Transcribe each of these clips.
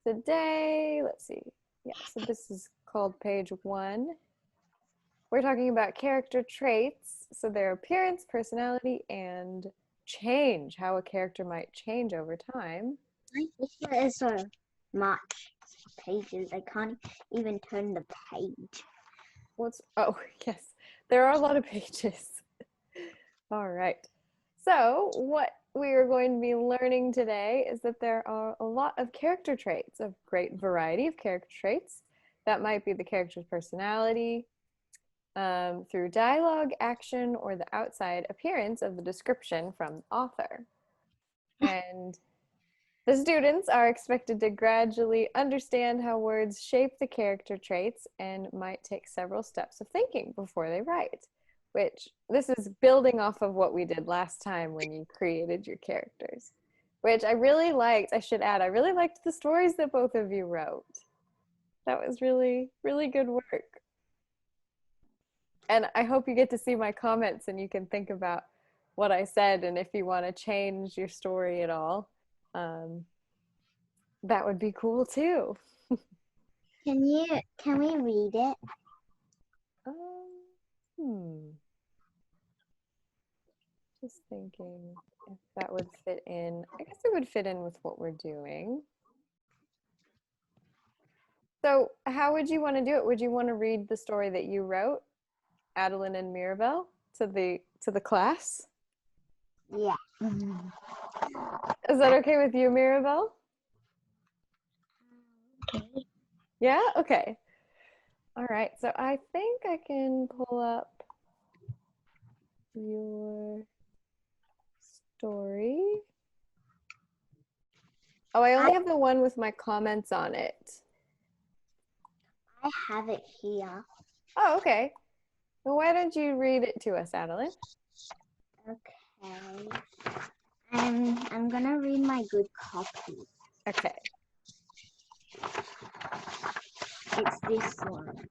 Today, let's see. Yeah, so this is called page 1. We're talking about character traits, so their appearance, personality, and change, how a character might change over time. There is so much pages. I can't even turn the page. Oh, yes, there are a lot of pages. All right. So, what we are going to be learning today is that there are a lot of character traits, a great variety of character traits. That might be the character's personality, through dialogue, action, or the outside appearance of the description from the author. And the students are expected to gradually understand how words shape the character traits and might take several steps of thinking before they write, which this is building off of what we did last time when you created your characters, which I really liked. I should add, I really liked the stories that both of you wrote. That was really, really good work. And I hope you get to see my comments and you can think about what I said, and if you want to change your story at all, that would be cool too. Can we read it? Just thinking if that would fit in. I guess it would fit in with what we're doing. So how would you want to do it? Would you want to read the story that you wrote, Adeline and Mirabel, to the class? Yeah. Is that okay with you, Mirabel? Okay. Yeah? Okay. All right. So I think I can pull up your story. Oh, I only have the one with my comments on it. I have it here. Oh, okay. Well, why don't you read it to us, Adeline? Okay. I'm gonna read my good copy. Okay. It's this one.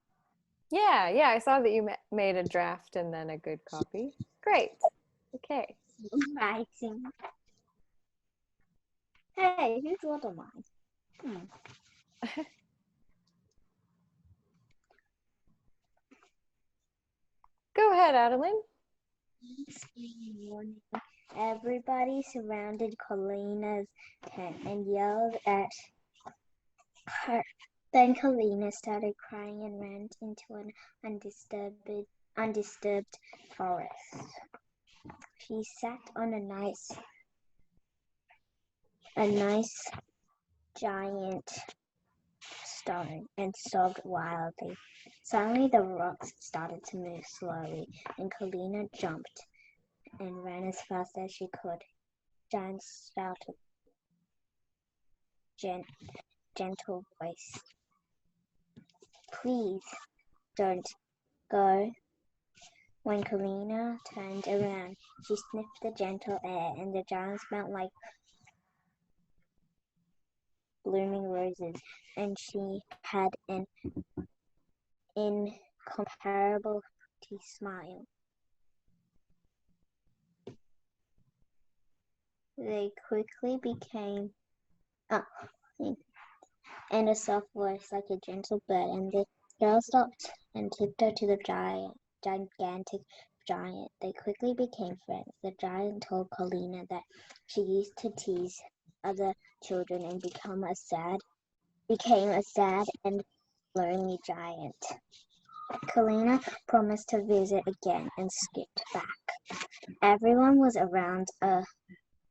Yeah, I saw that you made a draft and then a good copy. Great. Okay. Writing. Hey, who's one of mine? Go ahead, Adeline. Spring morning, everybody surrounded Colina's tent and yelled at her. Then Colina started crying and ran into an undisturbed forest. She sat on a nice giant stone and sobbed wildly. Suddenly the rocks started to move slowly, and Colina jumped and ran as fast as she could. Giant shouted, gentle voice, "Please don't go." When Colina turned around, she sniffed the gentle air, and the giant smelled like blooming roses, and she had an incomparable smile. They quickly became and a soft voice like a gentle bird, and the girl stopped and tiptoed to the gigantic giant. They quickly became friends. The giant told Colina that she used to tease other children and became a sad and lonely giant. Colina promised to visit again and skipped back. Everyone was around a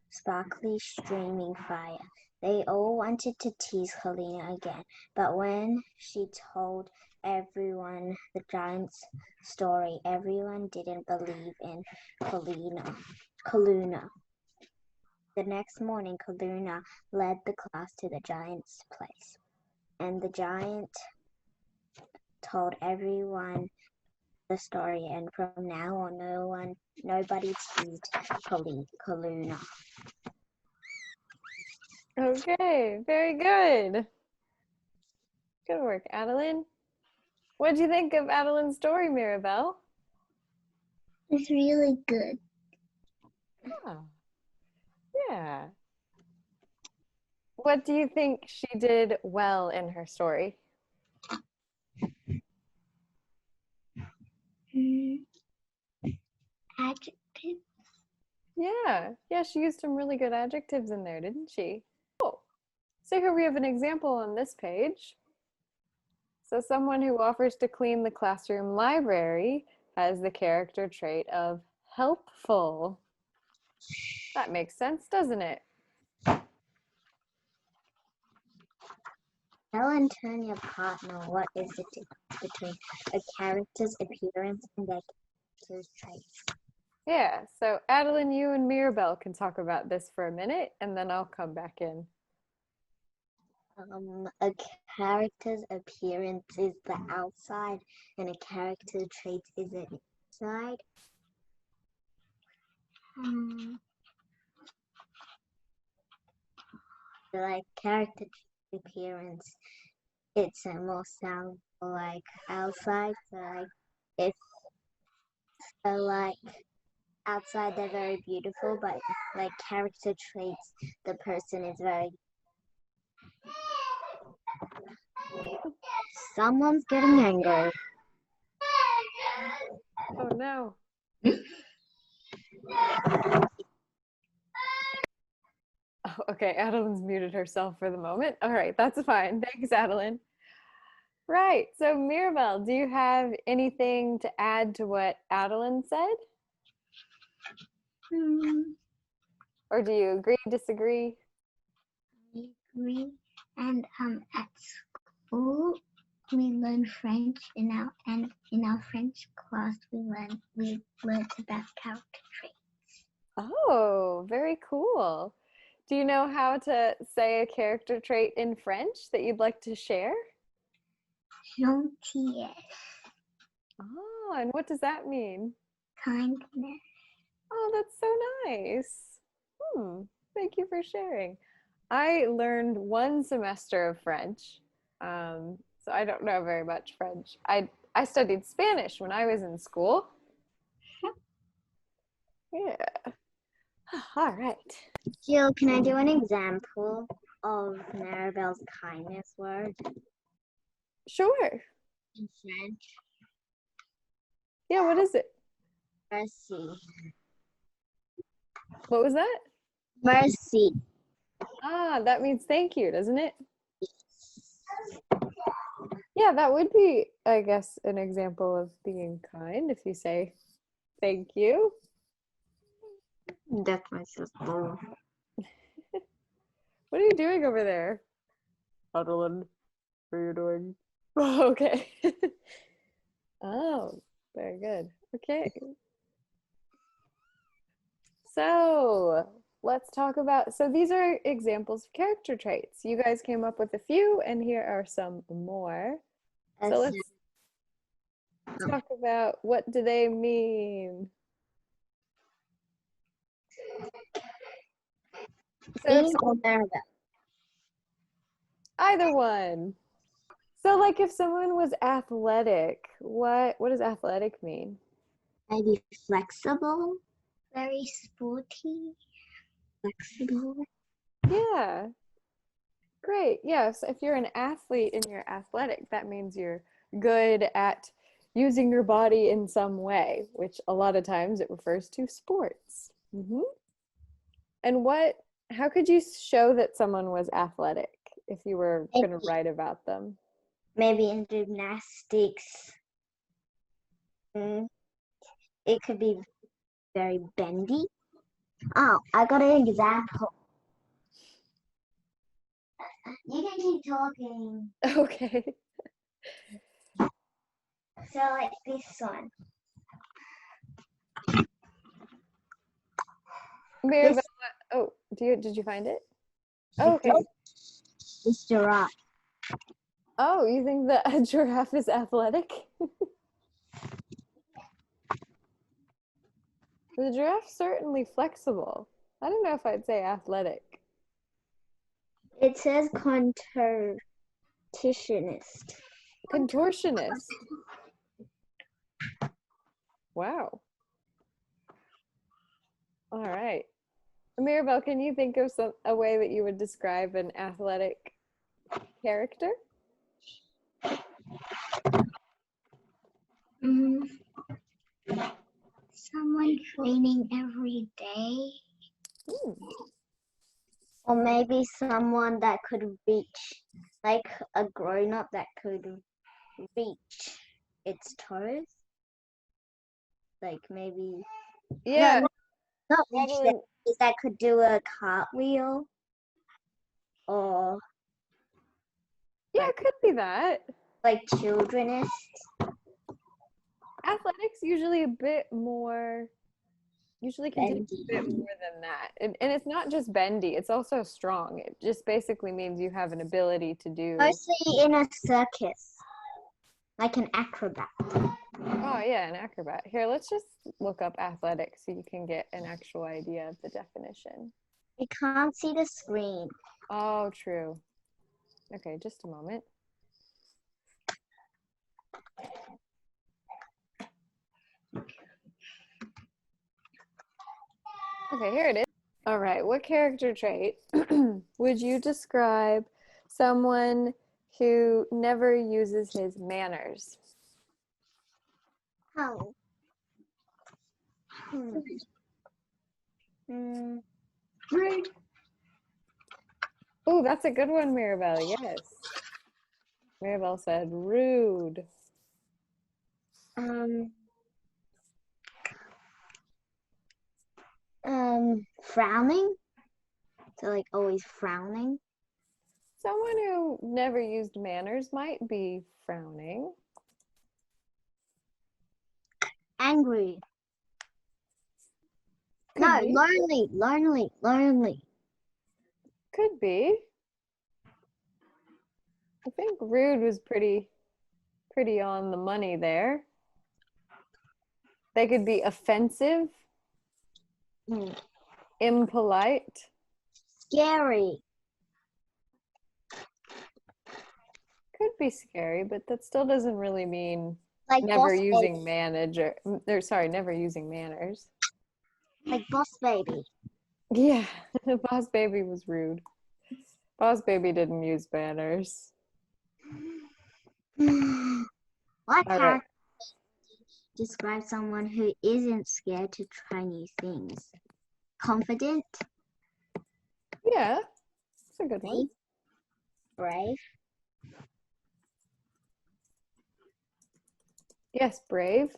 sparkly, streaming fire. They all wanted to tease Colina again, but when she told everyone the giant's story, everyone didn't believe in Coluna. The next morning, Coluna led the class to the giant's place, and the giant told everyone the story, and from now on, nobody teased Coluna. Okay, very good. Good work, Adeline. What did you think of Adeline's story, Mirabel? It's really good. Oh, yeah. What do you think she did well in her story? Adjective. Yeah, she used some really good adjectives in there, didn't she? Oh, so here we have an example on this page. So someone who offers to clean the classroom library has the character trait of helpful. That makes sense, doesn't it? Tell and turn your partner what is the difference between a character's appearance and their character's traits. Yeah, so Adeline, you and Mirabelle can talk about this for a minute and then I'll come back in. A character's appearance is the outside and a character's trait is the inside. Like character appearance, it's a more sound like outside. So like if like outside they're very beautiful, but like character traits, the person is very. Someone's getting angry. Oh no. Oh, okay, Adeline's muted herself for the moment. All right, that's fine. Thanks, Adeline. Right, so Mirabelle, do you have anything to add to what Adeline said? Or do you agree, disagree? I agree. And at school we learn French in our French class we learned about character traits. Oh, very cool. Do you know how to say a character trait in French that you'd like to share? Gentillesse. Oh, and what does that mean? Kindness. Oh, that's so nice. Thank you for sharing. I learned one semester of French, so I don't know very much French. I studied Spanish when I was in school. Yeah. All right. Jill, can I do an example of Maribel's kindness word Sure. in French? Yeah, what is it? Mercy. What was that? Mercy. Ah, that means thank you, doesn't it? Yeah, that would be, I guess, an example of being kind if you say thank you. That's my sister. What are you doing over there? Adeline, what are you doing? Okay. Oh, very good. Okay. So let's talk about, so these are examples of character traits. You guys came up with a few, and here are some more. So let's talk about what do they mean. So either one. So like if someone was athletic, what does athletic mean? Maybe flexible, very sporty, flexible. Yeah. Great. Yes, if you're an athlete and you're athletic, that means you're good at using your body in some way, which a lot of times it refers to sports. And how could you show that someone was athletic if you were going to write about them? Maybe in gymnastics. It could be very bendy. Oh, I got an example. You can keep talking. Okay. So like this one. Mirabelle, oh, did you find it? Oh, okay. This giraffe. Oh, you think that a giraffe is athletic? The giraffe's certainly flexible. I don't know if I'd say athletic. It says contortionist. Contortionist. Wow. All right. Mirabelle, can you think of a way that you would describe an athletic character? Someone training every day. Hmm. Or maybe someone that could reach, like a grown-up that could reach its toes. Like maybe, Yeah, not reach probably. that, that could do a cartwheel. Or Yeah, like it could be that. childrenist. Athletics usually can take a bit more than that. And it's not just bendy, it's also strong. It just basically means you have an ability to do. Mostly in a circus, like an acrobat. Oh, yeah, an acrobat. Here, let's just look up athletics so you can get an actual idea of the definition. You can't see the screen. Oh, true. Okay, just a moment. Okay, here it is. All right, what character trait would you describe someone who never uses his manners? How? Rude. Oh, that's a good one, Mirabelle. Yes. Mirabelle said rude. Frowning. So like always frowning. Someone who never used manners might be frowning. Angry. Could No, be. lonely. Could be. I think rude was pretty on the money there. They could be offensive, impolite. Scary. Could be scary, but that still doesn't really mean Like never boss using baby. never using manners. Like boss baby. Yeah, Boss Baby was rude. Boss Baby didn't use manners. What All right. character describes someone who isn't scared to try new things? Confident. Yeah, that's a good one. Brave. Yes, brave.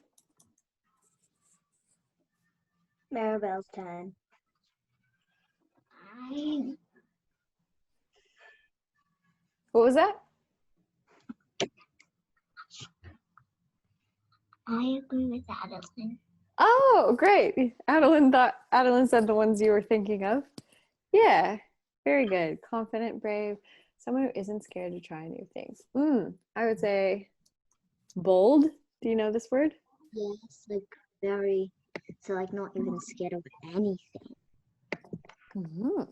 Maribel's turn. What was that? I agree with Adeline. Oh, great. Adeline said the ones you were thinking of. Yeah, very good. Confident, brave, someone who isn't scared to try new things. I would say bold. Do you know this word? Yes, like very, so like not even scared of anything. Mm-hmm.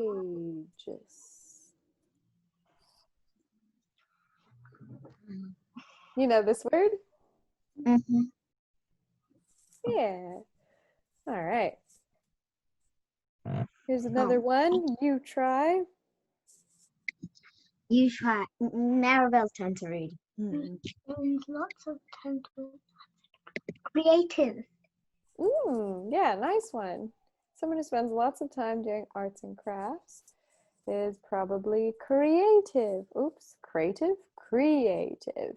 Courageous. You know this word? Mm-hmm. Yeah. All right. Here's another one. You try. You try. Maribel's turn to read. Lots of time to creative. Yeah, nice one. Someone who spends lots of time doing arts and crafts is probably creative. Oops, creative? Creative.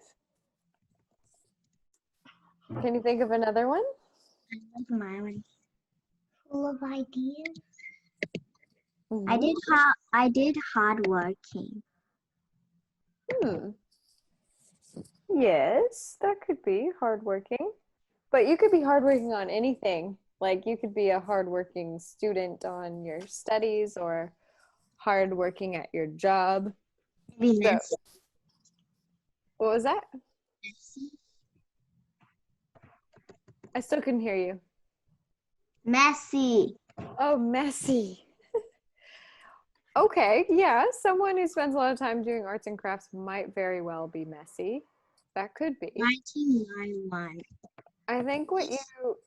Can you think of another one? I like my one. Full of ideas. Mm-hmm. I did hard working. Yes, that could be hardworking. But you could be hardworking on anything. Like you could be a hardworking student on your studies or hardworking at your job. Maybe So, messy. what was that? I still couldn't hear you. Messy. Oh, messy. Okay, yeah, someone who spends a lot of time doing arts and crafts might very well be messy. That could be. 1991. I think what you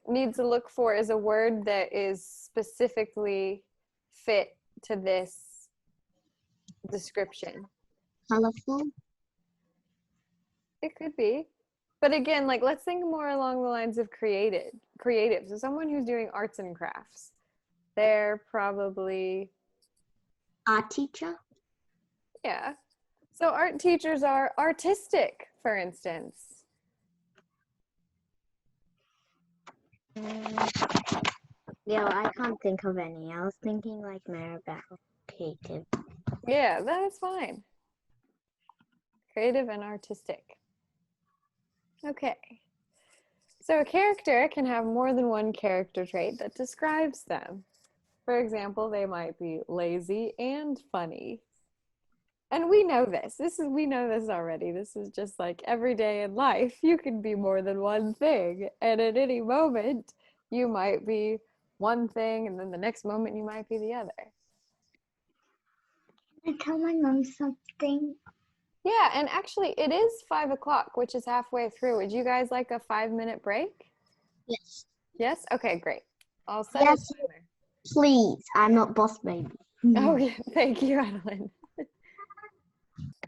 need to look for is a word that is specifically fit to this description. Colorful. It could be. But again, like let's think more along the lines of creative. So someone who's doing arts and crafts. They're probably Art teacher. yeah. So art teachers are artistic, for instance. Yeah, I can't think of any. I was thinking like Maribel, creative. Yeah, that's fine. Creative and artistic. Okay. So a character can have more than one character trait that describes them. For example, they might be lazy and funny. And we know this. We know this already. This is just like every day in life. You can be more than one thing. And at any moment, you might be one thing, and then the next moment you might be the other. Can I tell my mom something? Yeah, and actually it is 5 o'clock, which is halfway through. Would you guys like a 5-minute break? Yes. Yes? Okay, great. I'll set Yes, a timer. please. I'm not boss baby. Oh, yeah. Thank you, Adeline.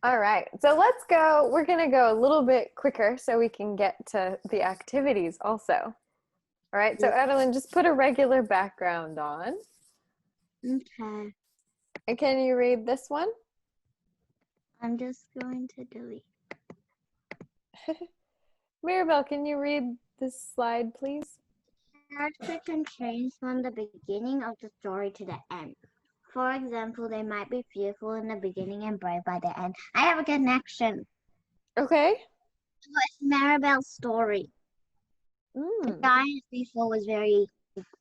All right, so let's go. We're going to go a little bit quicker so we can get to the activities also. All right, so Adeline, just put a regular background on. Okay. And can you read this one? I'm just going to delete. Maribel, can you read this slide, please? Character can change from the beginning of the story to the end. For example, they might be fearful in the beginning and brave by the end. I have a connection. Okay. It's Maribel's story. The giant before was very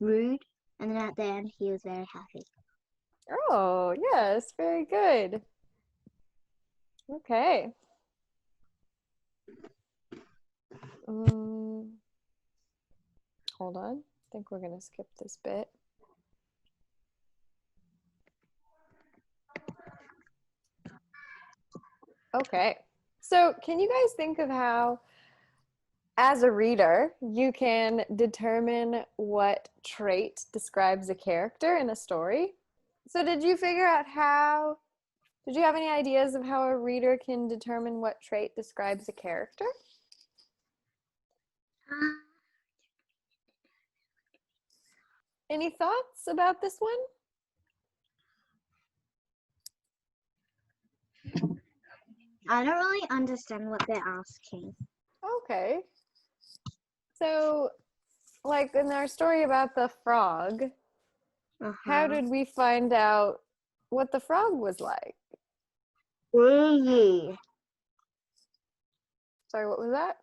rude, and then at the end he was very happy. Oh, yes, very good. Okay. Hold on. I think we're going to skip this bit. Okay. So can you guys think of how, as a reader, you can determine what trait describes a character in a story? So did you figure out how, did you have any ideas of how a reader can determine what trait describes a character? Any thoughts about this one? I don't really understand what they're asking. Okay. So, like in our story about the frog, how did we find out what the frog was like? Really? Sorry, what was that?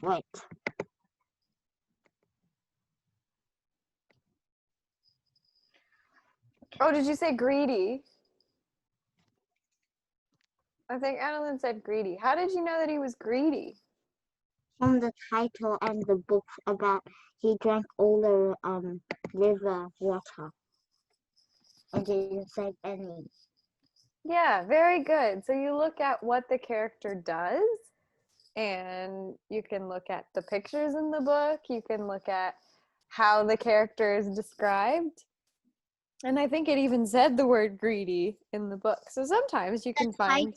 Wait. Oh, did you say greedy? I think Adeline said greedy. How did you know that he was greedy? From the title and the book about he drank all the river water and didn't save any. Yeah, very good. So you look at what the character does, and you can look at the pictures in the book. You can look at how the character is described. And I think it even said the word greedy in the book. So sometimes you can find,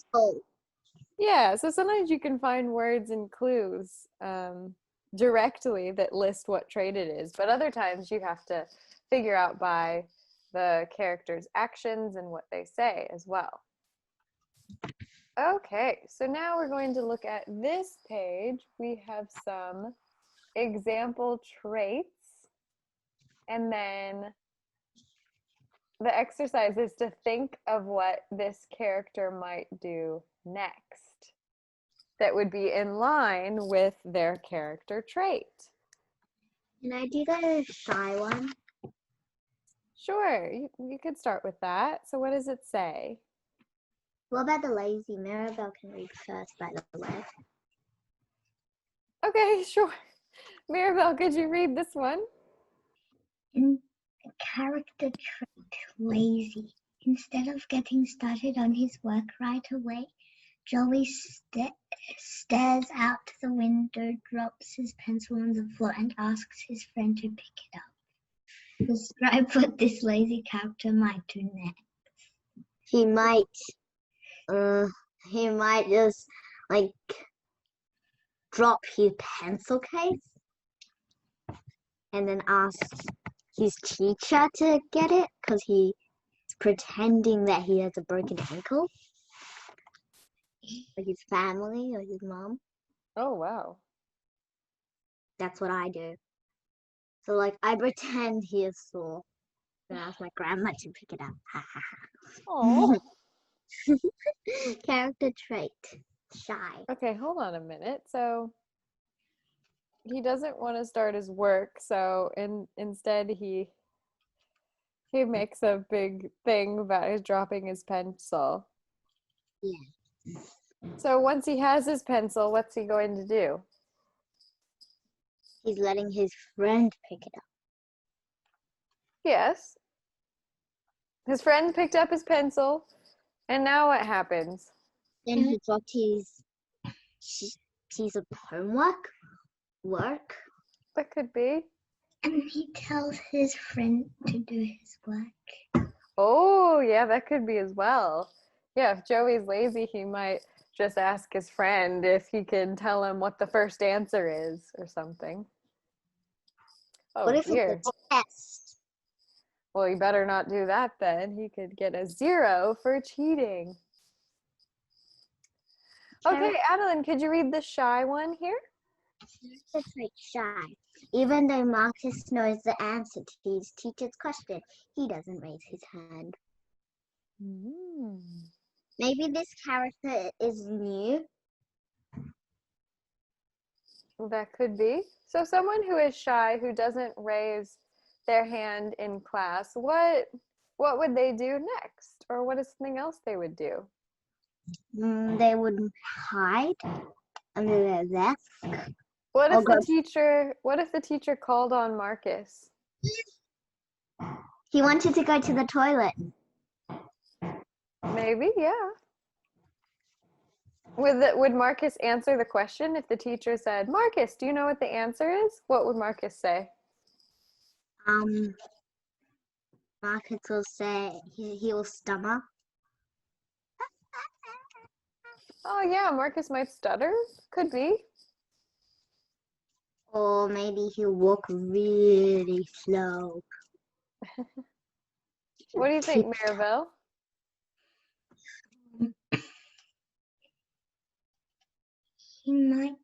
yeah, so sometimes you can find words and clues directly that list what trait it is. But other times you have to figure out by the character's actions and what they say as well. Okay, so now we're going to look at this page. We have some example traits, and then the exercise is to think of what this character might do next that would be in line with their character trait. Can I do the shy one? Sure, you could start with that. So what does it say? What about the lazy? Maribel can read first, by the way. Okay, sure. Maribel, could you read this one? In character trait, lazy. Instead of getting started on his work right away, Joey stares out the window, drops his pencil on the floor, and asks his friend to pick it up. Describe what this lazy character might do next. He might just like drop his pencil case and then ask his teacher to get it because he's pretending that he has a broken ankle. Like his family or his mom. Oh, wow. That's what I do. So like I pretend he is sore. Then ask my grandma to pick it up. Ha ha Oh. ha. Character trait. Shy. Okay, hold on a minute. So he doesn't want to start his work, so instead he makes a big thing about his dropping his pencil. Yeah. So once he has his pencil, what's he going to do? He's letting his friend pick it up. Yes. His friend picked up his pencil, and now what happens? Then he dropped his piece of homework. Work. That could be. And he tells his friend to do his work. Oh, yeah, that could be as well. Yeah, if Joey's lazy, he might just ask his friend if he can tell him what the first answer is or something. Oh, What if dear. it's a test? Well, you better not do that then. He could get a 0 for cheating. Okay, Adeline, could you read the shy one here? Character trait shy. Even though Marcus knows the answer to his teacher's question, he doesn't raise his hand. Maybe this character is new. That could be. So someone who is shy, who doesn't raise their hand in class, what would they do next? Or what is something else they would do? They would hide under their desk. What if the teacher called on Marcus? He wanted to go to the toilet. Maybe, yeah. Would Marcus answer the question if the teacher said, "Marcus, do you know what the answer is?" What would Marcus say? Marcus will say he will stammer. Oh yeah, Marcus might stutter. Could be. Or maybe he'll walk really slow. What do you think, Maribel? He might,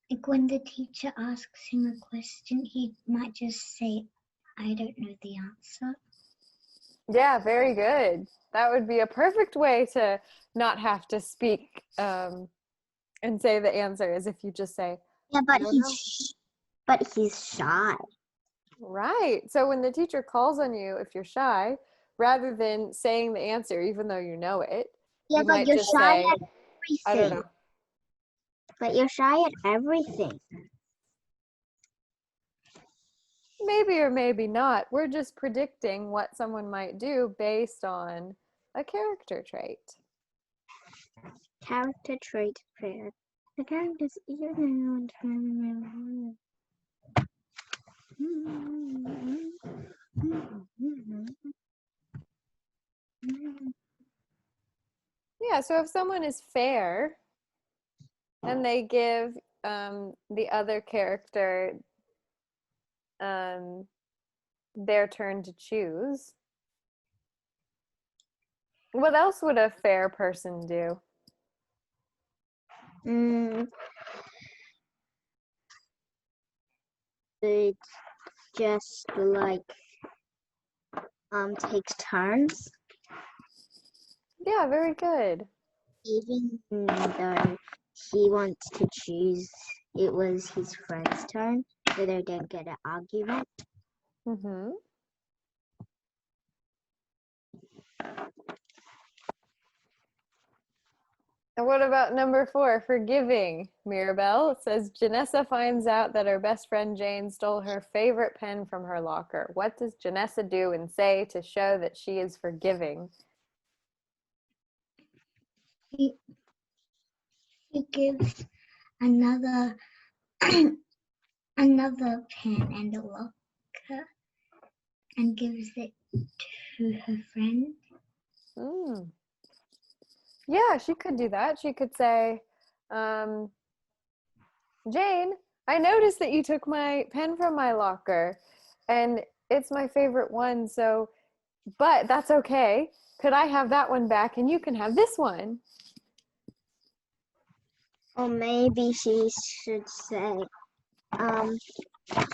like when the teacher asks him a question, he might just say, "I don't know the answer." Yeah, very good. That would be a perfect way to not have to speak and say the answer, is if you just say, Yeah, "I don't know." but he's shy. Right. So when the teacher calls on you, if you're shy, rather than saying the answer, even though you know it, Yeah, you but might you're just shy say, at "I don't everything. know." But you're shy at everything. Maybe or maybe not. We're just predicting what someone might do based on a character trait. Character trait fair. The characters even Yeah, so if someone is fair and they give the other character their turn to choose, what else would a fair person do? It just like takes turns. Yeah, very good. Even though he wants to choose, it was his friend's turn, so they don't get an argument. Mm-hmm. And what about number 4, forgiving? Mirabelle, it says Janessa finds out that her best friend Jane stole her favorite pen from her locker. What does Janessa do and say to show that she is forgiving? He gives another another pen and a locker and gives it to her friend. Mm. Yeah, she could do that. She could say, Jane, I noticed that you took my pen from my locker and it's my favorite one, so, but that's okay. Could I have that one back and you can have this one? Or maybe she should say,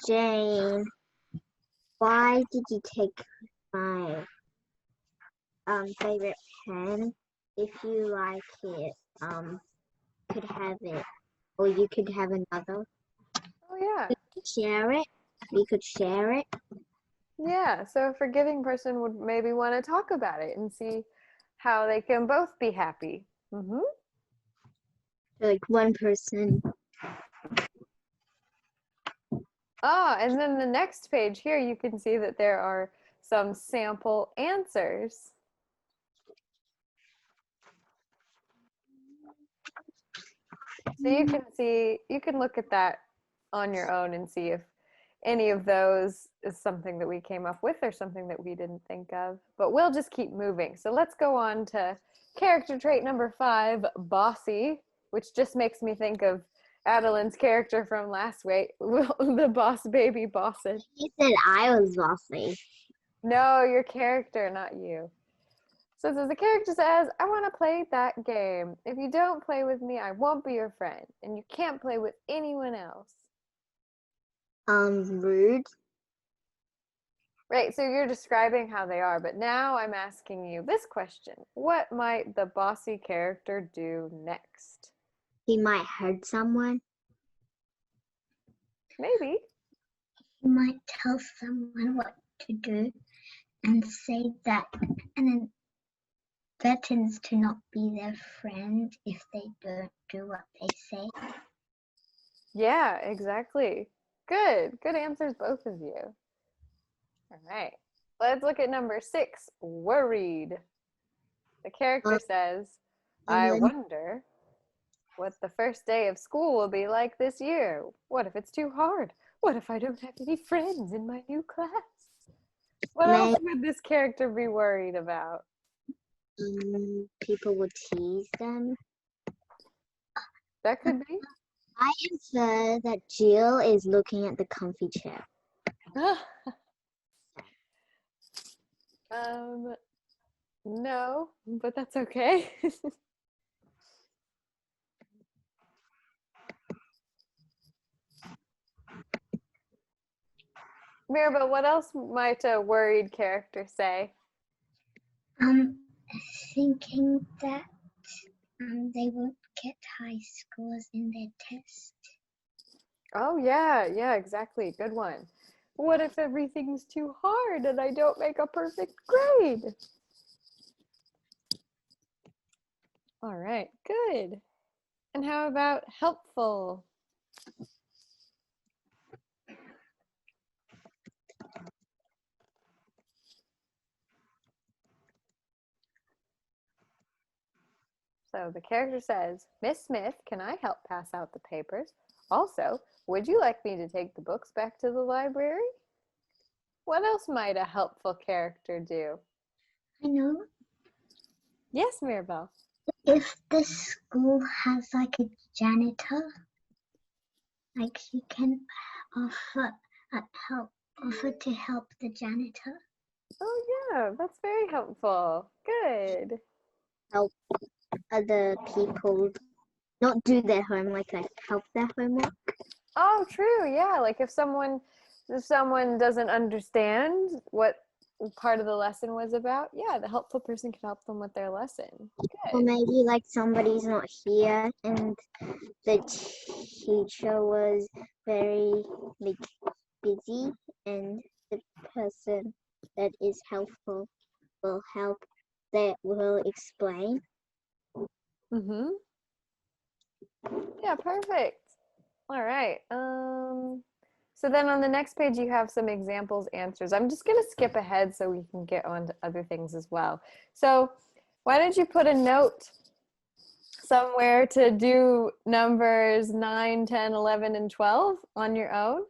Jane, why did you take my favorite pen? If you like it, could have it, or you could have another. Oh, yeah. Share it. We could share it. Yeah, so a forgiving person would maybe want to talk about it and see how they can both be happy. Mm-hmm. Like one person. Ah, and then the next page here, you can see that there are some sample answers. So you can look at that on your own and see if any of those is something that we came up with or something that we didn't think of. But we'll just keep moving. So let's go on to character trait number 5, bossy, which just makes me think of Adeline's character from last week, the boss baby bossin. He said I was bossy. No, your character, not you. So it says, the character says, I want to play that game. If you don't play with me, I won't be your friend. And you can't play with anyone else. Rude. Right, so you're describing how they are, but now I'm asking you this question. What might the bossy character do next? He might hurt someone. Maybe. He might tell someone what to do and say that, and then threatens to not be their friend if they don't do what they say. Yeah, exactly. Good. Good answers, both of you. All right. Let's look at number 6, worried. The character says, I wonder what the first day of school will be like this year. What if it's too hard? What if I don't have any friends in my new class? What else would this character be worried about? People would tease them. That could be. I infer that Jill is looking at the comfy chair. No, but that's okay. Mirabel, what else might a worried character say? Thinking that they won't get high scores in their test. Oh, yeah, exactly. Good one. What if everything's too hard and I don't make a perfect grade? All right, good. And how about helpful? So the character says, Miss Smith, can I help pass out the papers? Also, would you like me to take the books back to the library? What else might a helpful character do? I know. Yes, Mirabel. If the school has like a janitor, like she can offer to help the janitor. Oh, yeah, that's very helpful. Good. Help other people not do their homework, like help their homework. Oh, true. Yeah, like if someone doesn't understand what part of the lesson was about, yeah, the helpful person can help them with their lesson. Good. Or maybe like somebody's not here and the teacher was very like busy, and the person that is helpful will help, that will explain. Mm-hmm. Yeah, perfect. All right. So then on the next page, you have some examples, answers. I'm just going to skip ahead so we can get on to other things as well. So why don't you put a note somewhere to do numbers 9, 10, 11, and 12 on your own?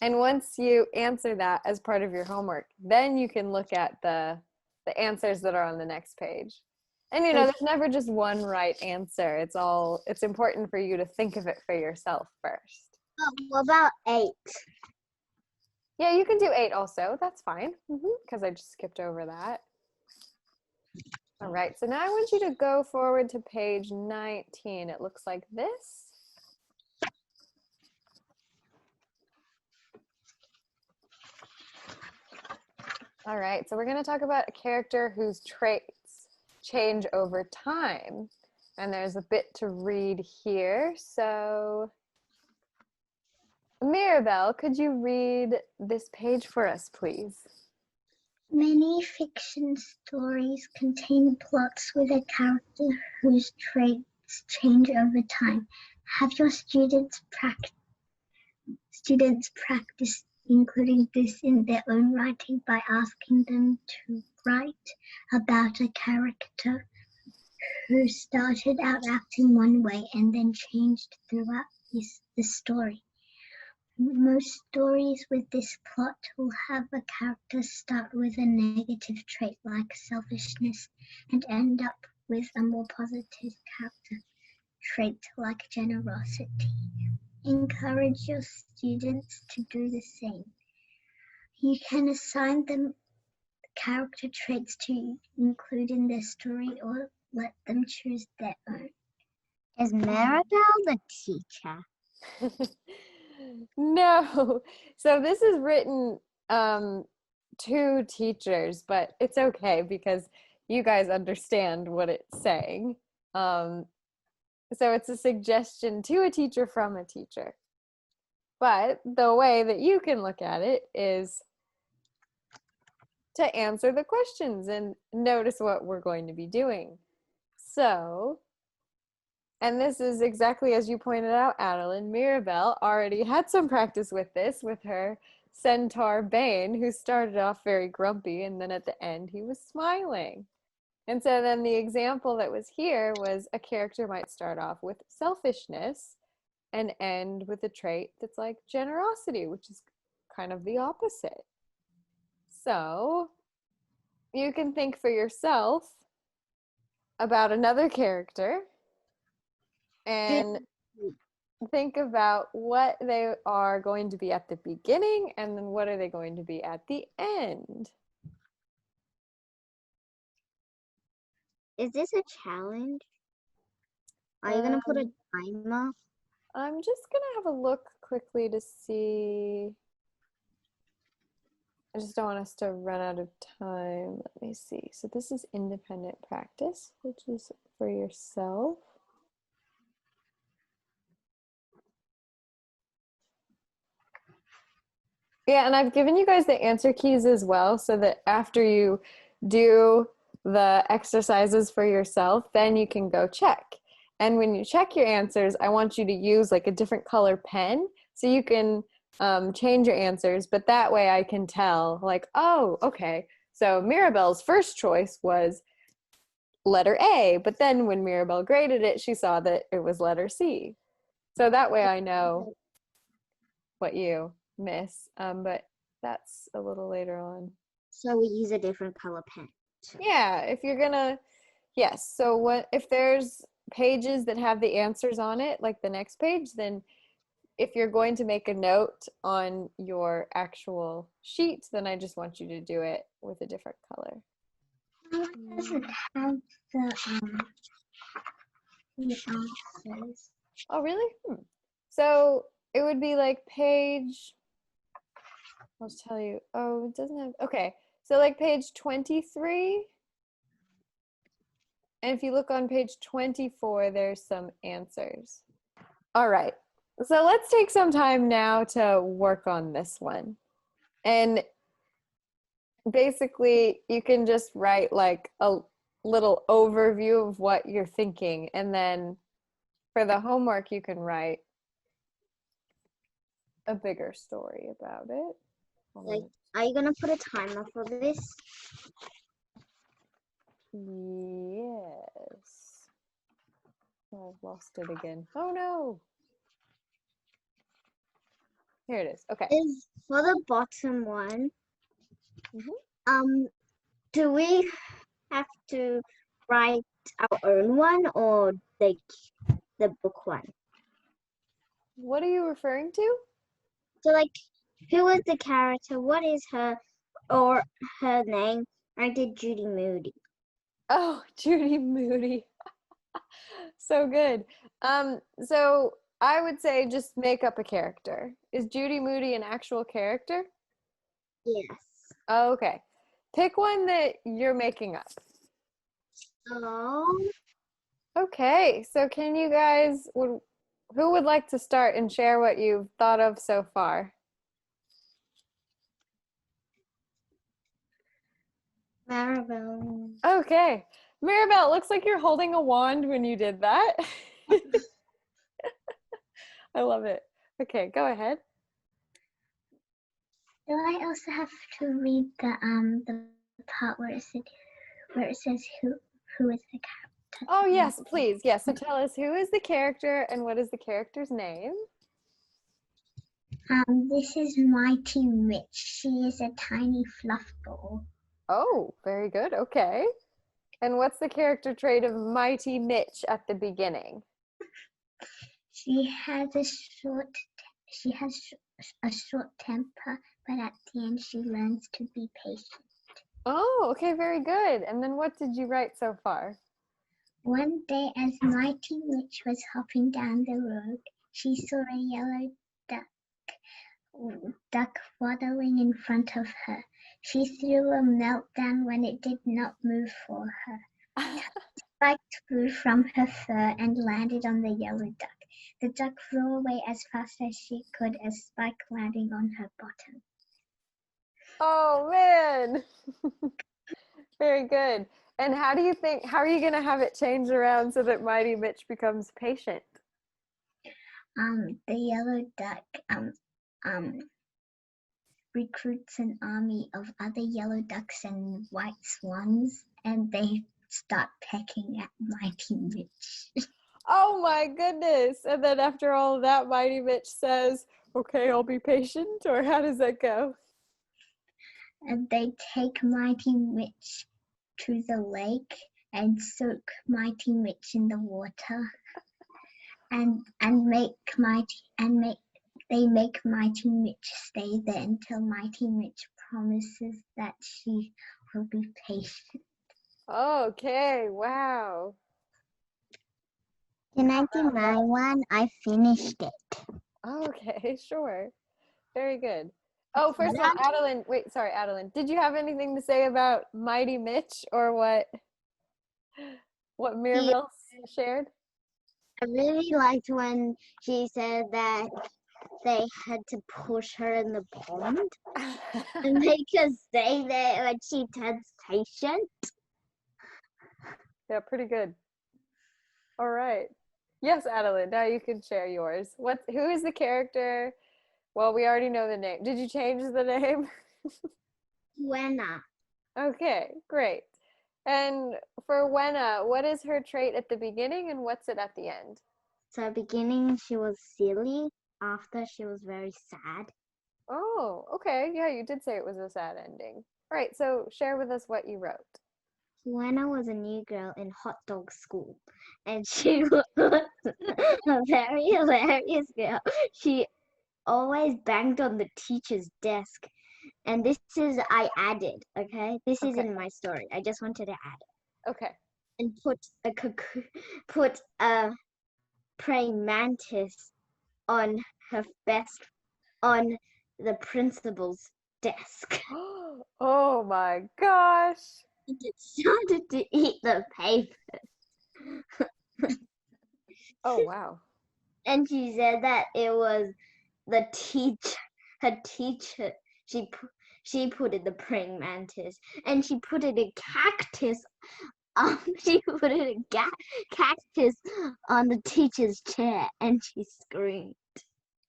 And once you answer that as part of your homework, then you can look at the answers that are on the next page. And there's never just one right answer. It's important for you to think of it for yourself first. What about 8? Yeah, you can do 8 also. That's fine. Because I just skipped over that. All right, so now I want you to go forward to page 19. It looks like this. All right, so we're going to talk about a character whose traits change over time. And there's a bit to read here. So, Mirabelle, could you read this page for us, please? Many fiction stories contain plots with a character whose traits change over time. Have your students practice including this in their own writing by asking them to write about a character who started out acting one way and then changed throughout the story. Most stories with this plot will have a character start with a negative trait like selfishness and end up with a more positive character trait like generosity. Encourage your students to do the same. You can assign them character traits to include in their story or let them choose their own. Is Maribel the teacher? No. So this is written to teachers, but it's okay because you guys understand what it's saying. So it's a suggestion to a teacher from a teacher. But the way that you can look at it is to answer the questions and notice what we're going to be doing. So, and this is exactly as you pointed out, Adeline, Mirabelle already had some practice with this with her centaur Bane, who started off very grumpy and then at the end he was smiling. And so then the example that was here was a character might start off with selfishness and end with a trait that's like generosity, which is kind of the opposite. So you can think for yourself about another character and think about what they are going to be at the beginning and then what are they going to be at the end. Is this a challenge? Are you going to put a timer? I'm just going to have a look quickly to see. I just don't want us to run out of time. Let me see. So this is independent practice, which is for yourself. Yeah, and I've given you guys the answer keys as well so that after you do the exercises for yourself, then you can go check. And when you check your answers, I want you to use like a different color pen so you can change your answers, but that way I can tell like, oh, okay. So Mirabelle's first choice was letter A, but then when Mirabelle graded it, she saw that it was letter C. So that way I know what you miss, but that's a little later on. So we use a different color pen. Yeah, if you're gonna, yes. So what if there's pages that have the answers on it, like the next page, then if you're going to make a note on your actual sheet, then I just want you to do it with a different color. It doesn't have the answers. Oh, really? So it would be like page, I'll tell you. Oh, it doesn't have, okay. So like page 23. And if you look on page 24, there's some answers. All right. So let's take some time now to work on this one. And basically, you can just write like a little overview of what you're thinking. And then For the homework, you can write a bigger story about it. Like, are you gonna put a timer for this? Yes. Oh, I've lost it again. Oh no. Here it is. Okay. Is for the bottom one. Mhm. Do we have to write our own one or the book one? What are you referring to? So like, who is the character? What is her or her name? I did Judy Moody. Oh, Judy Moody. So good. So I would say just make up a character. Is Judy Moody an actual character? Yes. Oh, okay. Pick one that you're making up. Oh, Okay. So can you guys who would like to start and share what you've thought of so far? Maribel. Okay. Maribel, it looks like you're holding a wand when you did that. I love it. Okay, go ahead. Do I also have to read the part where it says who is the character? Oh, yes, please. Yes. So tell us, who is the character and what is the character's name? This is Mighty Mitch. She is a tiny fluff ball. Oh, very good. Okay. And what's the character trait of Mighty Mitch at the beginning? She has a short temper, but at the end she learns to be patient. Oh, okay, very good. And then what did you write so far? One day, as Mighty Mitch was hopping down the road, she saw a yellow duck waddling in front of her. She threw a meltdown when it did not move for her. Spikes flew from her fur and landed on the yellow duck. The duck flew away as fast as she could, a spike landing on her bottom. Oh, man. Very good. And how are you going to have it change around so that Mighty Mitch becomes patient? The yellow duck recruits an army of other yellow ducks and white swans, and they start pecking at Mighty Mitch. Oh my goodness. And then after all of that, Mighty Mitch says, okay, I'll be patient, or how does that go? And they take Mighty Mitch to the lake and soak Mighty Mitch in the water, and make Mighty Mitch stay there until Mighty Mitch promises that she will be patient. Okay, wow. Can I do my one? I finished it. Okay, sure. Very good. Oh, first of all, Adeline, wait, sorry, Adeline. Did you have anything to say about Mighty Mitch or what Mirabelle shared? I really liked when she said that they had to push her in the pond and make her stay there when she turns patient. Yeah, pretty good. All right. Yes, Adeline, now you can share yours. Who is the character? Well, we already know the name. Did you change the name? Wenna. Okay, great. And for Wenna, what is her trait at the beginning and what's it at the end? So beginning she was silly. After she was very sad. Oh, okay. Yeah, you did say it was a sad ending. All right, so share with us what you wrote. Wenna was a new girl in hot dog school, and she was a very hilarious girl. She always banged on the teacher's desk, and this is I added. Okay, this is in my story. I just wanted to add it. Okay. And put a praying mantis on on the principal's desk. Oh my gosh. It started to eat the paper. Oh wow. And she said that it was her teacher. She put in the praying mantis, and she put in a cactus She put a cactus on the teacher's chair and she screamed.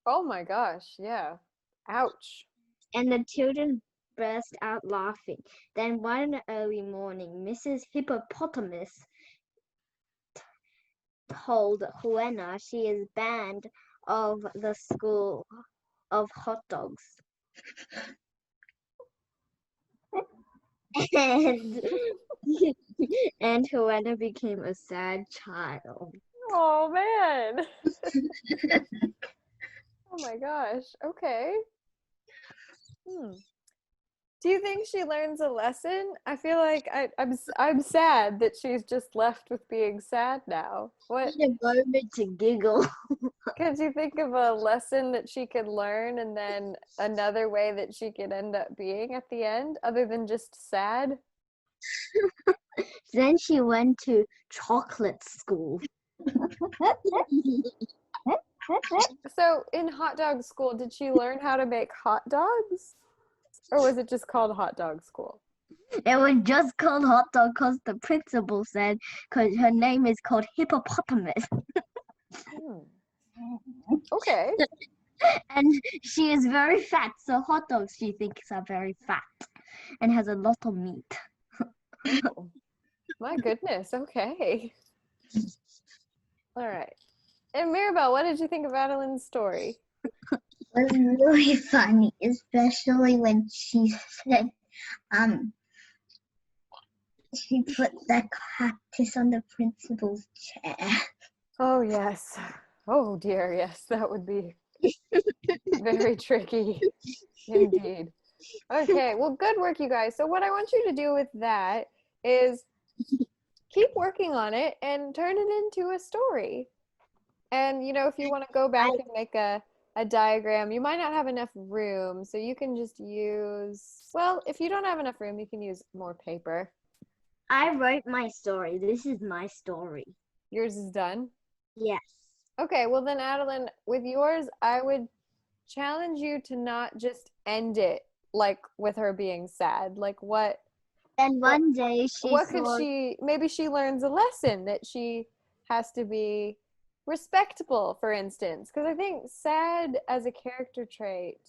Oh my gosh, yeah. Ouch. And the children burst out laughing. Then one early morning, Mrs. Hippopotamus told Juana she is banned of the school of hot dogs. And, and Juana became a sad child. Oh man. Oh my gosh. Okay. Do you think she learns a lesson? I feel like I'm sad that she's just left with being sad now. What Need a moment to giggle. could you think of a lesson that she could learn and then another way that she could end up being at the end other than just sad? Then she went to chocolate school. So in hot dog school, did she learn how to make hot dogs? Or was it just called hot dog school? It was just called hot dog because the principal said, because her name is called Hippopotamus. Okay. And she is very fat, so hot dogs she thinks are very fat and has a lot of meat. Oh, my goodness. Okay. All right. And Mirabelle, what did you think of Adeline's story? It was really funny, especially when she said, she put the cactus on the principal's chair. Oh, yes. Oh, dear. Yes, that would be very tricky indeed. Okay, well, good work, you guys. So what I want you to do with that is keep working on it and turn it into a story. And, if you want to go back and make a diagram, you might not have enough room, so you can just use, well, if you don't have enough room, you can use more paper. I wrote my story. This is my story. Yours is done? Yes. Okay, well then, Adeline, with yours, I would challenge you to not just end it like with her being sad. Like what One day maybe she learns a lesson that she has to be respectable, for instance, because I think sad as a character trait,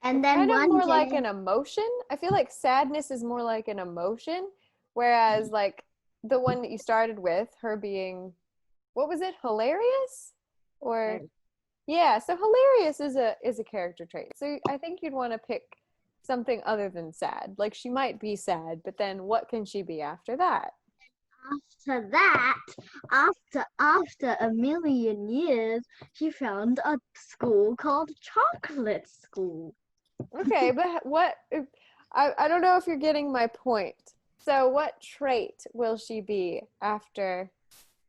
and then kind of one more day, like an emotion. I feel like sadness is more like an emotion, whereas like the one that you started with, her being, what was it, hilarious? Or yeah, so hilarious is a character trait. So I think you'd want to pick something other than sad. Like she might be sad, but then what can she be after that? after a million years, she found a school called Chocolate School. Okay, but what I don't know if you're getting my point. So what trait will she be after?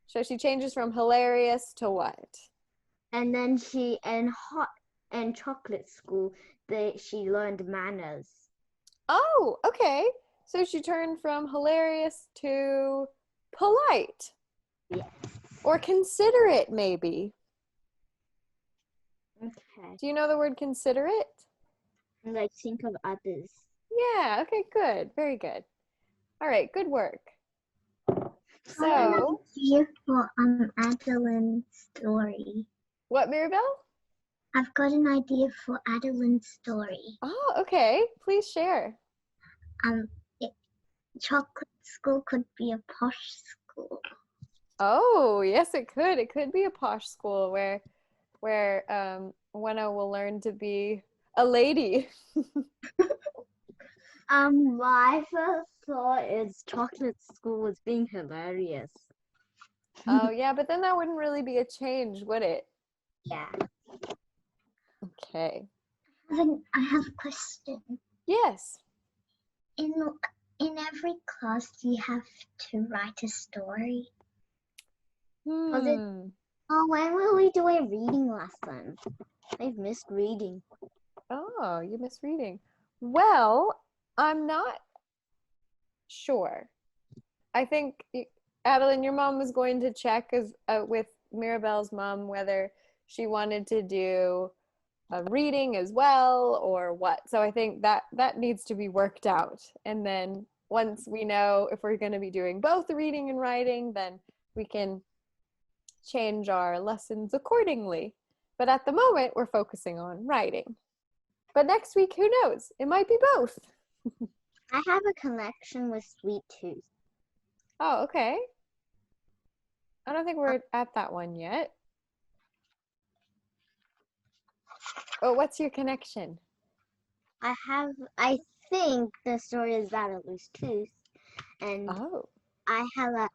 So she changes from hilarious to what? And then in Chocolate School, she learned manners. Oh, okay. So she turned from hilarious to polite. Yes. Or considerate, maybe. Okay. Do you know the word considerate? Like think of others. Yeah, okay, good. Very good. All right, good work. So, I have an idea for Adeline's story. what, Mirabelle? I've got an idea for Adeline's story. Oh, okay. Please share. Chocolate school could be a posh school. Oh, yes, it could. It could be a posh school where Wenna will learn to be a lady. My first thought is Chocolate School was being hilarious. Oh, yeah, but then that wouldn't really be a change, would it? Yeah. Okay. I have a question. Yes. In every class, you have to write a story. Hmm. Oh, when will we do a reading lesson? I've missed reading. Oh, you miss reading. Well, I'm not sure. I think, Adeline, your mom was going to check with Mirabelle's mom whether she wanted to do a reading as well or what. So I think that needs to be worked out. And then once we know if we're going to be doing both reading and writing, then we can change our lessons accordingly. But at the moment, we're focusing on writing. But next week, who knows? It might be both. I have a connection with Sweet Tooth. Oh, okay. I don't think we're at that one yet. Oh, what's your connection? I think the story is about a loose tooth. And Oh. I have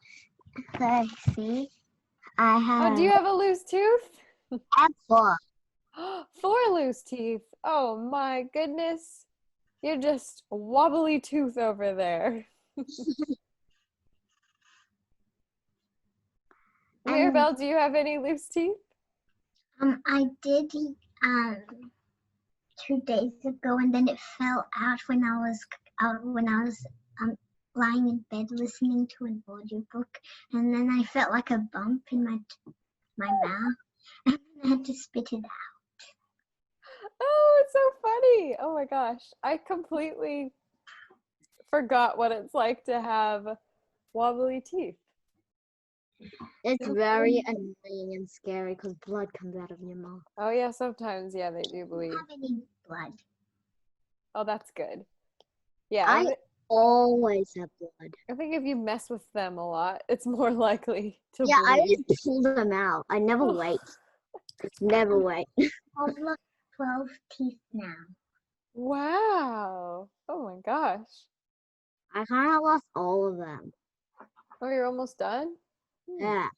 let's see. I have. Oh, do you have a loose tooth? I have 4. 4 loose teeth. Oh my goodness. You're just a wobbly tooth over there. Mirabelle, do you have any loose teeth? I did 2 days ago, and then it fell out when I was lying in bed listening to an audiobook, and then I felt like a bump in my mouth, and I had to spit it out. Oh, it's so funny. Oh my gosh. I completely forgot what it's like to have wobbly teeth. It's very annoying and scary because blood comes out of your mouth. Oh yeah, sometimes, yeah, they do bleed. I don't have any blood. Oh, that's good. Yeah, I always have blood. I think if you mess with them a lot, it's more likely to Yeah, I bleed. just pull them out. I never wait. Never wait. I've lost 12 teeth now. Wow. Oh my gosh. I kind of lost all of them. Oh, you're almost done? Yeah.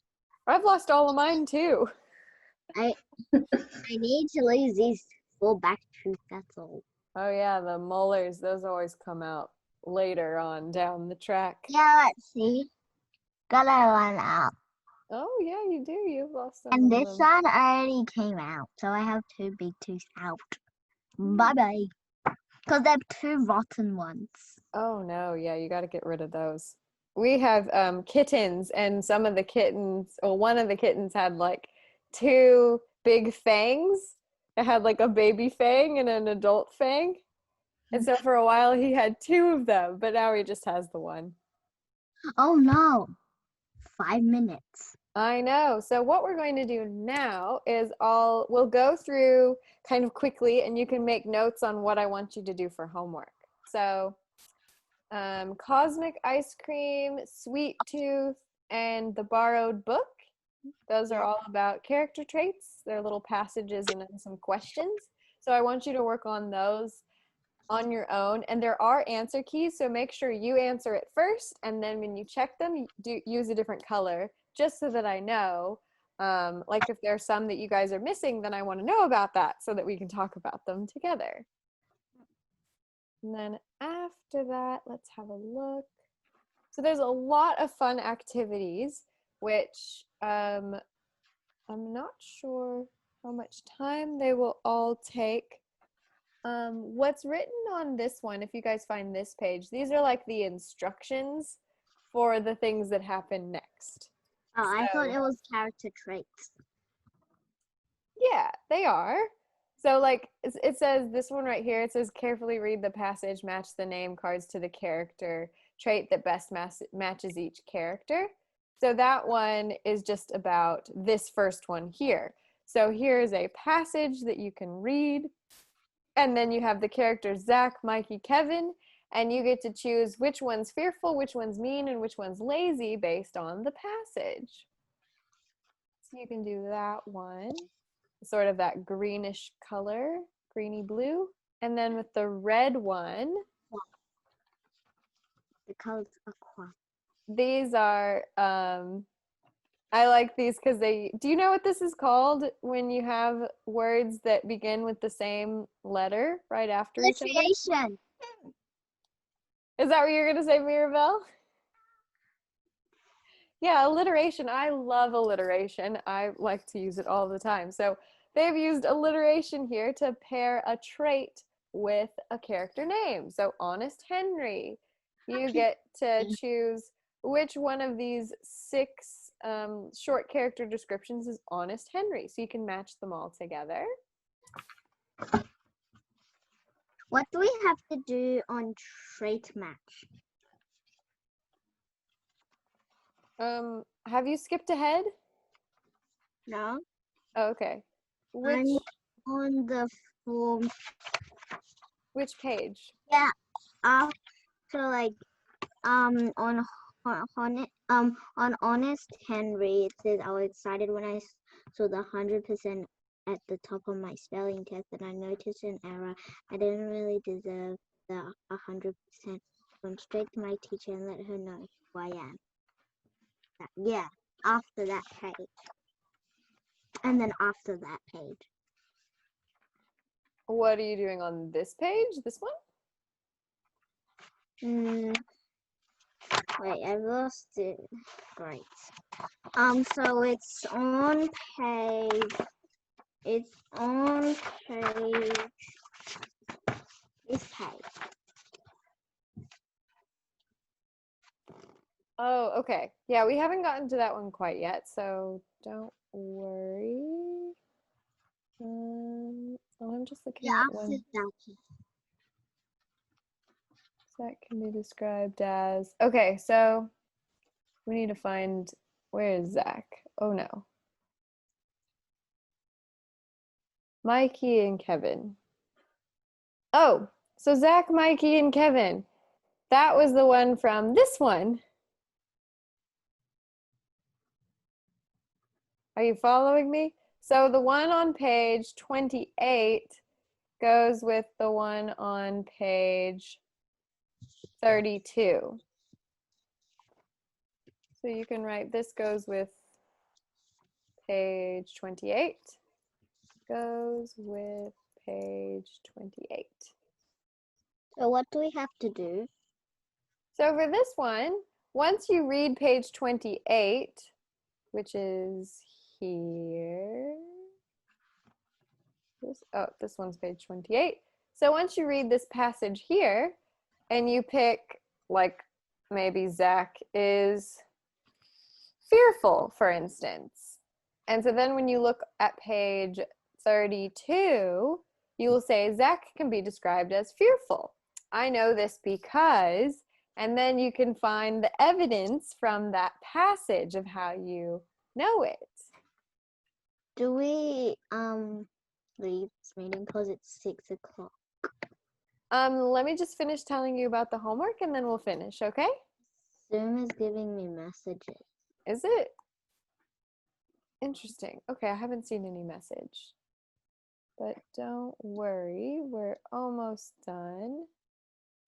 I've lost all of mine too. I need to lose these 4 back teeth, that's all. Oh yeah, the molars, those always come out later on down the track. Yeah, let's see. Got a one out. Oh yeah, you do. You've lost some And of this them. one already came out, so I have 2 big teeth out. Bye-bye. Because they're 2 rotten ones. Oh no, yeah, you got to get rid of those. We have kittens, and some of the kittens, or one of the kittens had like 2 big fangs. It had like a baby fang and an adult fang. And so for a while he had 2 of them, but now he just has the one. Oh no. 5 minutes. I know. So what we're going to do now is we'll go through kind of quickly, and you can make notes on what I want you to do for homework. So Cosmic Ice Cream, Sweet Tooth, and The Borrowed Book. Those are all about character traits. They're little passages and then some questions. So I want you to work on those on your own. And there are answer keys, so make sure you answer it first, and then when you check them, use a different color, just so that I know. Like if there are some that you guys are missing, then I want to know about that so that we can talk about them together. And then after that, let's have a look. So there's a lot of fun activities, which I'm not sure how much time they will all take. What's written on this one, if you guys find this page, these are like the instructions for the things that happen next. Oh, I thought it was character traits. Yeah, they are. So like it says, this one right here, it says carefully read the passage, match the name cards to the character trait that best matches each character. So that one is just about this first one here. So here's a passage that you can read, and then you have the characters Zach, Mikey, Kevin, and you get to choose which one's fearful, which one's mean, and which one's lazy based on the passage. So you can do that one, sort of that greenish color, greeny blue. And then with the red one, The colors aqua. these are, I like these because do you know what this is called when you have words that begin with the same letter right after each other? Alliteration. Is that what you're going to say, Mirabelle? Yeah, alliteration. I love alliteration. I like to use it all the time. So they've used alliteration here to pair a trait with a character name. So Honest Henry, you get to choose which one of these 6 short character descriptions is Honest Henry. So you can match them all together. What do we have to do on trait match? Have you skipped ahead? No, Oh, okay. I'm on the form. Which page? Yeah, after like on Honest Henry, it says I was excited when I saw the 100% at the top of my spelling test, and I noticed an error. I didn't really deserve the 100%. Went straight to my teacher and let her know who I am. Yeah, after that page, and then after that page. What are you doing on this page? This one? Wait, I lost it. Right. So it's on page. It's on page. This page. Oh, okay. Yeah, we haven't gotten to that one quite yet, so don't worry. I'm just looking Yeah, at after one. that. That can be described as, okay, so we need to find, where is Zach? Oh no. Mikey and Kevin. Oh, so Zach, Mikey, and Kevin. That was the one from this one. Are you following me? So the one on page 28 goes with the one on page 32. So you can write this goes with page 28, goes with page 28. So what do we have to do? So for this one, once you read page 28, which is here, this one's page 28. So once you read this passage here and you pick, like, maybe Zach is fearful, for instance. And so then when you look at page 32, you will say Zach can be described as fearful. I know this because, and then you can find the evidence from that passage of how you know it. Do we leave this meeting because it's 6 o'clock? Let me just finish telling you about the homework and then we'll finish, okay? Zoom is giving me messages. Is it? Interesting. Okay, I haven't seen any message. But don't worry, we're almost done.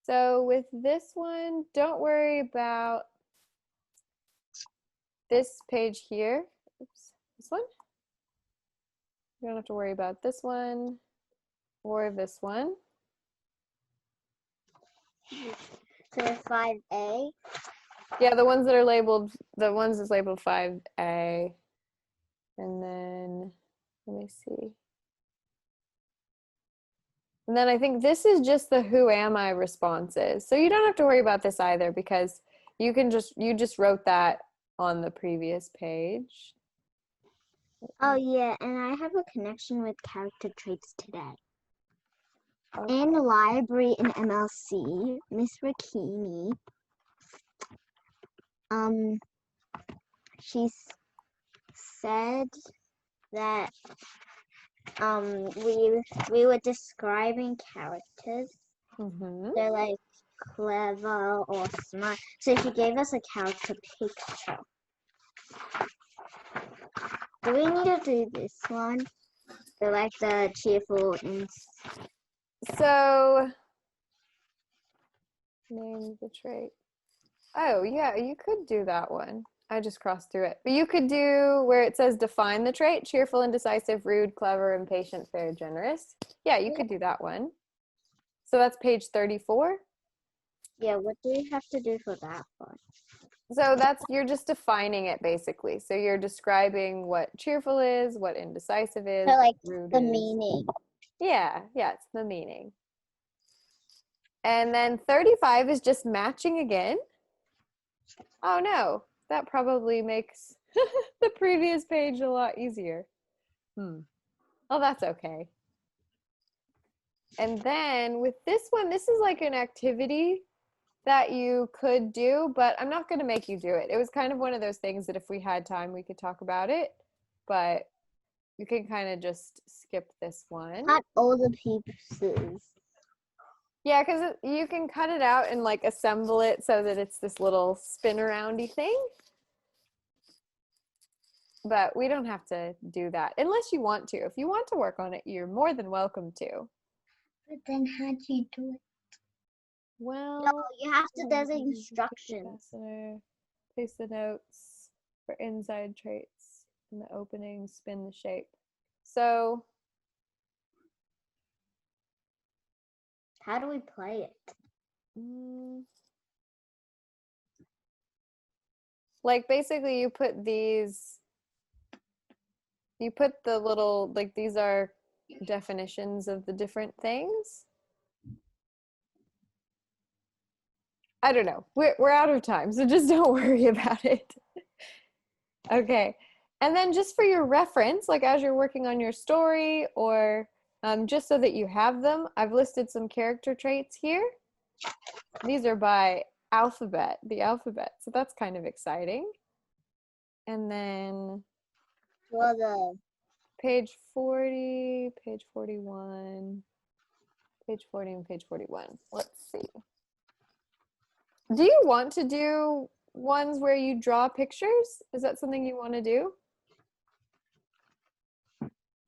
So with this one, don't worry about this page here. Oops, this one. You don't have to worry about this one or this one. So 5A. Yeah, the ones that are labeled, the ones that's labeled 5A. And then, let me see. And then I think this is just the who am I responses. So you don't have to worry about this either because you just wrote that on the previous page. Oh yeah, and I have a connection with character traits today. Okay. In the library in MLC, Miss Rakini, she said that we were describing characters. Mm-hmm. They're like clever or smart. So she gave us a character picture. Do we need to do this one? They're like the cheerful and So, name the trait. Oh, yeah, you could do that one. I just crossed through it. But you could do where it says define the trait, cheerful, indecisive, rude, clever, impatient, fair, generous. Yeah, you could do that one. So that's page 34. yeah. What do we have to do for that one? So you're just defining it basically. So you're describing what cheerful is, what indecisive is, So like rude the is. meaning. Yeah, it's the meaning. And then 35 is just matching again. Oh no, that probably makes the previous page a lot easier. Oh, that's okay. And then with this one, this is like an activity. that you could do, but I'm not going to make you do it. It was kind of one of those things that if we had time, we could talk about it, but you can kind of just skip this one. Not all the pieces. Yeah, because you can cut it out and like assemble it so that it's this little spin aroundy thing. But we don't have to do that unless you want to. If you want to work on it, you're more than welcome to. But then how do you do it? Well, No, you have to. There's instructions. Place the notes for inside traits in the opening, spin the shape. So, How do we play it? like basically you put the little, like these are definitions of the different things. I don't know. We're out of time, so just don't worry about it. Okay. And then just for your reference, like as you're working on your story or just so that you have them, I've listed some character traits here. These are by the alphabet. So that's kind of exciting. And then For the page 40, page 41, page 40, and page 41. Let's see. Do you want to do ones where you draw pictures? Is that something you want to do?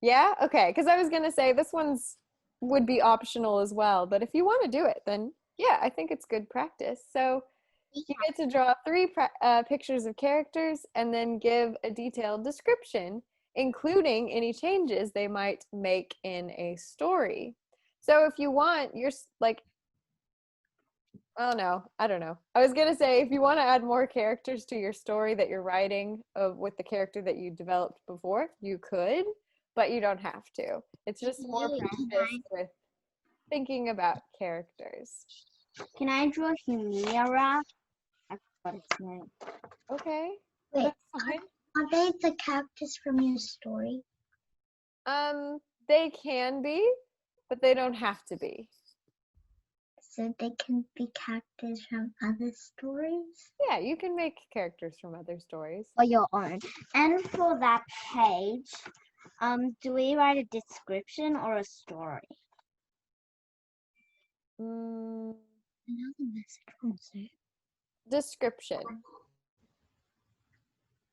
Yeah? Okay, because I was going to say this one's would be optional as well, but if you want to do it, then yeah, I think it's good practice. So you get to draw 3 pictures of characters and then give a detailed description, including any changes they might make in a story. So if you want, you're like, oh no, I don't know. I was gonna say if you want to add more characters to your story that you're writing with the character that you developed before, you could, but you don't have to. It's just more practice with thinking about characters. Can I draw Humira? I forgot its name. Okay. Wait, That's fine. are they the characters from your story? They can be, but they don't have to be. So they can be characters from other stories? Yeah, you can make characters from other stories. Or your own. And for that page, do we write a description or a story? Another message from Sue. Description.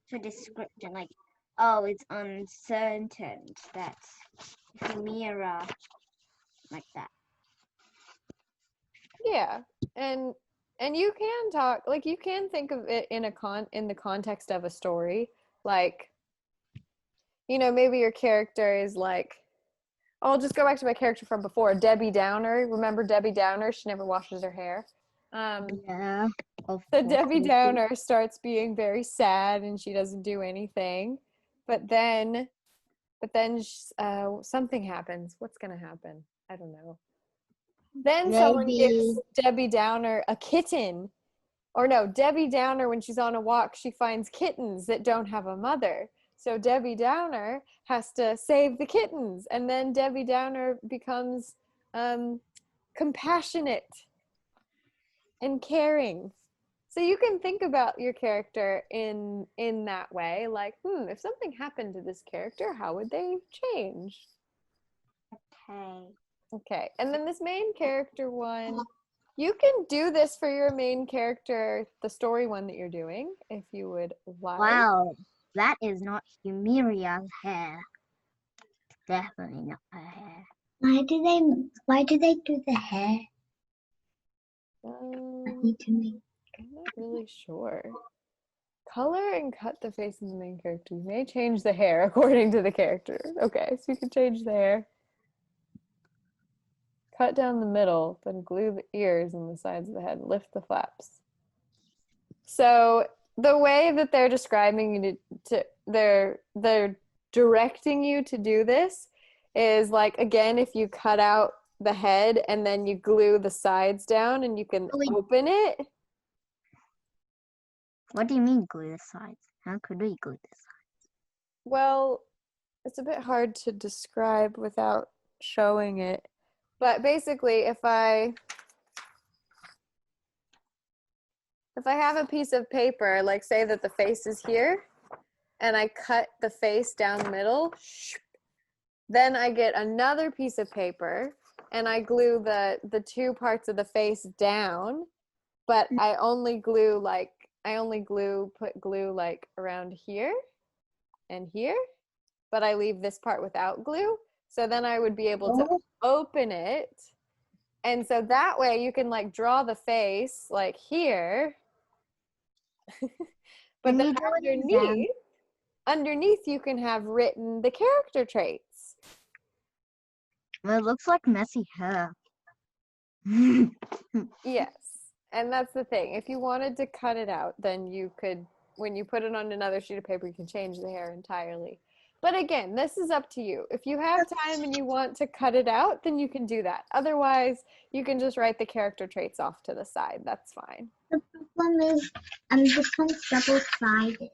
So description, like, oh, it's uncertain that Humira, like that. Yeah, and you can talk, like you can think of it in the context of a story, like, you know, maybe your character is like, I'll just go back to my character from before, Debbie Downer. Remember Debbie Downer? She never washes her hair. Yeah. So Debbie Downer starts being very sad and she doesn't do anything, but then something happens. What's gonna happen? I don't know. Then someone gives Debbie Downer a kitten. Or no, Debbie Downer, when she's on a walk, she finds kittens that don't have a mother. So Debbie Downer has to save the kittens. And then Debbie Downer becomes compassionate and caring. So you can think about your character in that way. Like, if something happened to this character, how would they change? Okay, and then this main character one, you can do this for your main character, the story one that you're doing, if you would like. Wow, that is not Humiria's hair. Definitely not her hair. Why do they do the hair? I'm not really sure. Color and cut the face of the main character. You may change the hair according to the character. Okay, so you can change the hair. Cut down the middle, then glue the ears and the sides of the head. Lift the flaps. So the way that they're describing you they're directing you to do this is like, again, if you cut out the head and then you glue the sides down and you can open it. What do you mean glue the sides? How could we glue the sides? Well, it's a bit hard to describe without showing it. But basically, if I if I have a piece of paper, like say that the face is here, and I cut the face down the middle, then I get another piece of paper and I glue the two parts of the face down, but I only put glue like around here and here, but I leave this part without glue. So then I would be able to open it. And so that way you can like draw the face like here. But then underneath you can have written the character traits. Well, it looks like messy hair. Yes. And that's the thing. If you wanted to cut it out, then you could, when you put it on another sheet of paper, you can change the hair entirely. But again, this is up to you. If you have time and you want to cut it out, then you can do that. Otherwise, you can just write the character traits off to the side. That's fine. The problem is, this one's double-sided.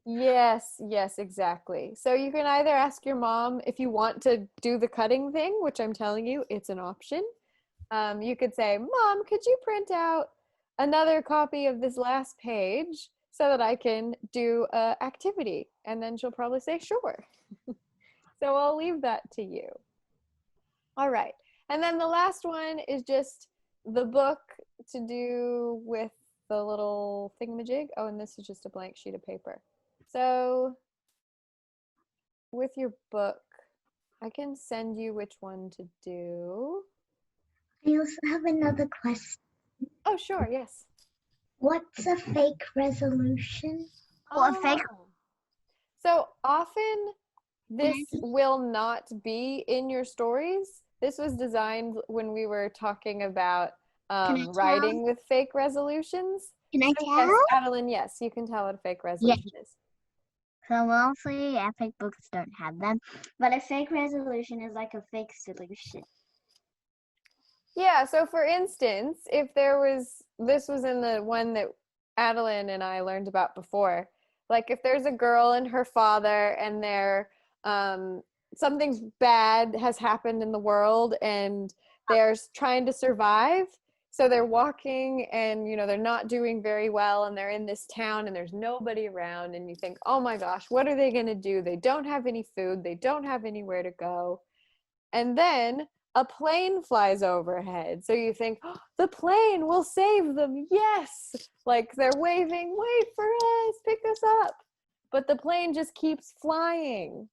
Yes, exactly. So you can either ask your mom if you want to do the cutting thing, which I'm telling you, it's an option. You could say, Mom, could you print out another copy of this last page so that I can do an activity? And then she'll probably say, sure. So I'll leave that to you. All right. And then the last one is just the book to do with the little thingamajig. Oh, and this is just a blank sheet of paper. So with your book, I can send you which one to do. I also have another question. Oh, sure, yes. What's a fake resolution? So often this will not be in your stories. This was designed when we were talking about writing with fake resolutions. Can I tell? Yes, Adeline, yes, you can tell what a fake resolution is. So mostly epic books don't have them, but a fake resolution is like a fake solution. Yeah, so for instance, if this was in the one that Adeline and I learned about before, like if there's a girl and her father and something's bad has happened in the world and they're trying to survive, so they're walking and they're not doing very well and they're in this town and there's nobody around and you think, oh my gosh, what are they going to do? They don't have any food, they don't have anywhere to go. And then a plane flies overhead. So you think, oh, the plane will save them. Yes. Like they're waving, wait for us, pick us up. But the plane just keeps flying.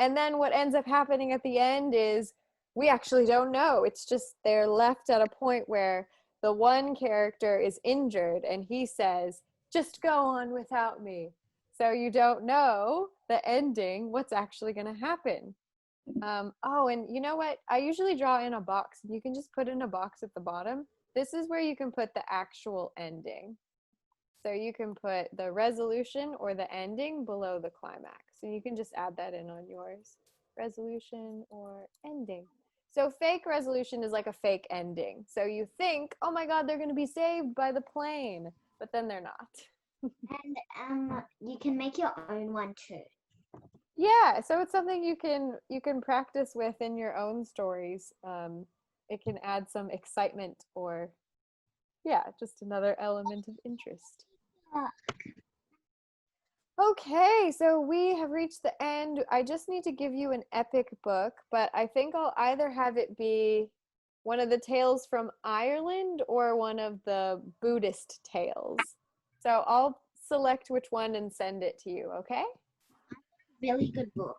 And then what ends up happening at the end is we actually don't know. It's just they're left at a point where the one character is injured and he says, just go on without me. So you don't know the ending, what's actually going to happen. Oh, and you know what? I usually draw in a box. You can just put in a box at the bottom. This is where you can put the actual ending. So you can put the resolution or the ending below the climax. So you can just add that in on yours. Resolution or ending. So fake resolution is like a fake ending. So you think, oh my God, they're going to be saved by the plane, but then they're not. And you can make your own one too. Yeah, so it's something you can practice with in your own stories. It can add some excitement or, just another element of interest. Okay, so we have reached the end. I just need to give you an epic book, but I think I'll either have it be one of the tales from Ireland or one of the Buddhist tales. So I'll select which one and send it to you, okay? Really good book.